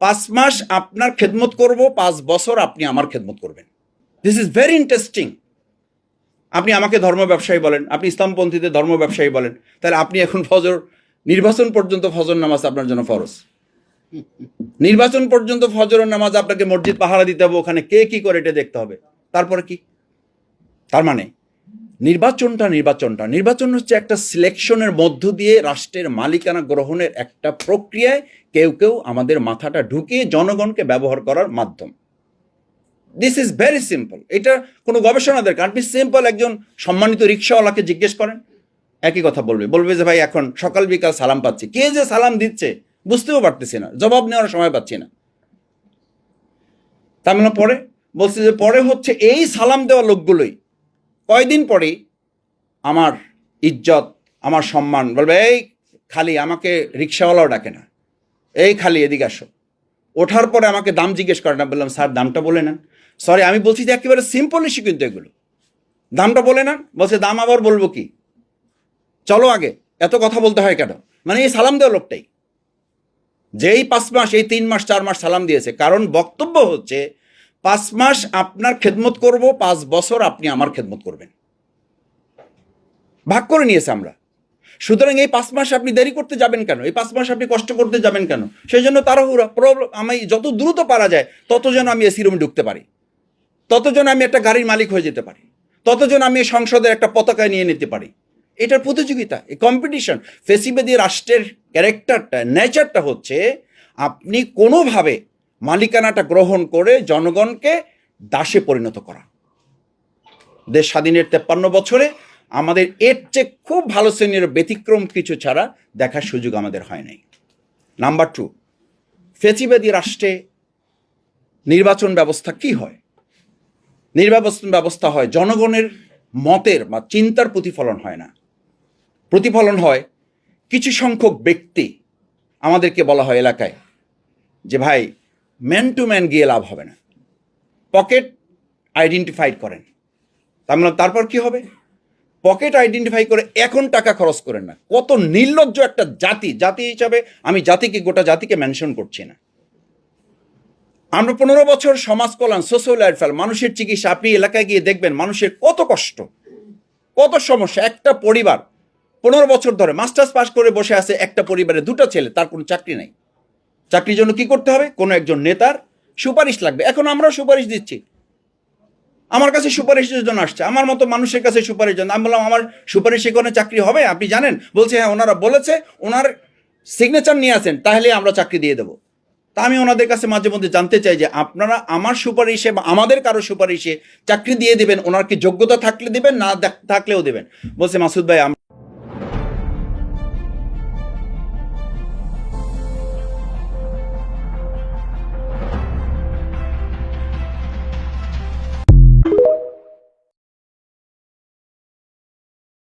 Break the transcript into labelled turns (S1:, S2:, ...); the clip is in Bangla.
S1: 5 মাস আপনার খেদমত করব, 5 বছর আপনি আমার খেদমত করবেন। This is very interesting. আপনি আমাকে ধর্ম ব্যবসায়ী বলেন, আপনি ইসলামপন্থীদের ধর্ম ব্যবসায়ী বলেন, তাহলে আপনি এখন ফজর নির্বাচন পর্যন্ত ফজর নামাজ আপনার জন্য ফরজ। নির্বাচন পর্যন্ত ফজরের নামাজ আপনাকে মসজিদ পাহারা দিতে হবে, ওখানে কে কি করে এটা দেখতে হবে। তারপরে কি? তার মানে নির্বাচন হচ্ছে একটা সিলেকশনের মধ্য দিয়ে রাষ্ট্রের মালিকানা গ্রহণের একটা প্রক্রিয়ায় কেউ কেউ আমাদের মাথাটা ঢুকিয়ে জনগণকে ব্যবহার করার মাধ্যম। This is very simple. এটা কোনো গবেষণা দরকার। আপনি সিম্পল একজন সম্মানিত রিক্সাওয়ালাকে জিজ্ঞেস করেন, একই কথা বলবে যে ভাই এখন সকাল বিকাল সালাম পাচ্ছি, কে যে সালাম দিচ্ছে বুঝতেও পারতেছি না, জবাব নেওয়ার সময় পাচ্ছি না। তার মানে পরে বলছে যে পরে হচ্ছে এই সালাম দেওয়া লোকগুলোই কয়দিন পরেই আমার ইজ্জত, আমার সম্মান বলবে, এই খালি আমাকে রিক্সাওয়ালাও ডাকে না, এই খালি এদিকে আসো। ওঠার পরে আমাকে দাম জিজ্ঞেস করে না, বললাম স্যার দামটা বলে নেন। সরি, আমি বলছি যে একেবারে সিম্পল ইস্যু কিন্তু এগুলো। দামটা বলে নেন, বলছে দাম আবার বলবো কি, চলো আগে, এত কথা বলতে হয় কেন? মানে এই সালাম দেওয়া লোকটাই যেই 5 মাস, এই 3 মাস 4 মাস সালাম দিয়েছে, কারণ বক্তব্য হচ্ছে 5 মাস আপনার খেদমত করব, 5 বছর আপনি আমার খেদমত করবেন। ভাগ করে নিয়েছে আমরা। সুতরাং এই 5 মাস আপনি দেরি করতে যাবেন কেন? এই 5 মাস আপনি কষ্ট করতে যাবেন কেন? সেই জন্য তাড়াহুড়া আমি যত দ্রুত পারা যায় তত যেন আমি এসি রুমে ঢুকতে পারি, তত যেন আমি একটা গাড়ির মালিক হয়ে যেতে পারি, তত যেন আমি সংসদের একটা পতাকায় নিয়ে নিতে পারি। এটার প্রতিযোগিতা, এই কম্পিটিশন। ফেসিবাদী রাষ্ট্রের ক্যারেক্টারটা, নেচারটা হচ্ছে আপনি কোনোভাবে মালিকানাটা গ্রহণ করে জনগণকে দাসে পরিণত করা। দেশ স্বাধীনের 53 বছরে আমাদের এর চেয়ে খুব ভালো শ্রেণীর ব্যতিক্রম কিছু ছাড়া দেখার সুযোগ আমাদের হয় নাই। নাম্বার 2, ফেসিবাদী রাষ্ট্রে নির্বাচন ব্যবস্থা কি হয়? নির্বাচন ব্যবস্থা হয় জনগণের মতের বা চিন্তার প্রতিফলন হয় না, প্রতিফলন হয় কিছু সংখ্যক ব্যক্তি। আমাদেরকে বলা হয় এলাকায় যে ভাই ম্যান টু ম্যান গিয়ে লাভ হবে না, পকেট আইডেন্টিফাই করেন। তারপর কি হবে? পকেট আইডেন্টিফাই করে এখন টাকা খরচ করেন না। কত নির্লজ্জ একটা জাতি হিসাবে আমি গোটা জাতিকে মেনশন করছি না। আমরা 15 বছর সমাজ কল্যাণ, সোশ্যাল ওয়েলফেয়ার, মানুষের চিকিৎসা, আপনি এলাকায় গিয়ে দেখবেন মানুষের কত কষ্ট, কত সমস্যা। একটা পরিবার 15 বছর ধরে মাস্টার্স পাস করে বসে আছে, একটা পরিবারে 2টা ছেলে, তার কোনো চাকরি নাই। চাকরির জন্য কি করতে হবে? কোনো একজন নেতার সুপারিশ লাগবে। এখন আমরাও সুপারিশ দিচ্ছি, আমার কাছে সুপারিশের জন্য আসছে, আমার মতো মানুষের কাছে সুপারিশ জন্য। আমি বললাম আমার সুপারিশে কোনো চাকরি হবে? আপনি জানেন? বলছে হ্যাঁ, ওনারা বলেছে, ওনার সিগনেচার নিয়ে আসেন, তাহলে আমরা চাকরি দিয়ে দেবো। তা আমি ওনাদের কাছে মাঝে মধ্যে জানতে চাই যে আপনারা আমার সুপারিশে বা আমাদের কারো সুপারিশে চাকরি দিয়ে দেবেন, ওনার কি যোগ্যতা থাকলে দেবেন, না থাকলেও দেবেন? বলছে মাসুদ ভাই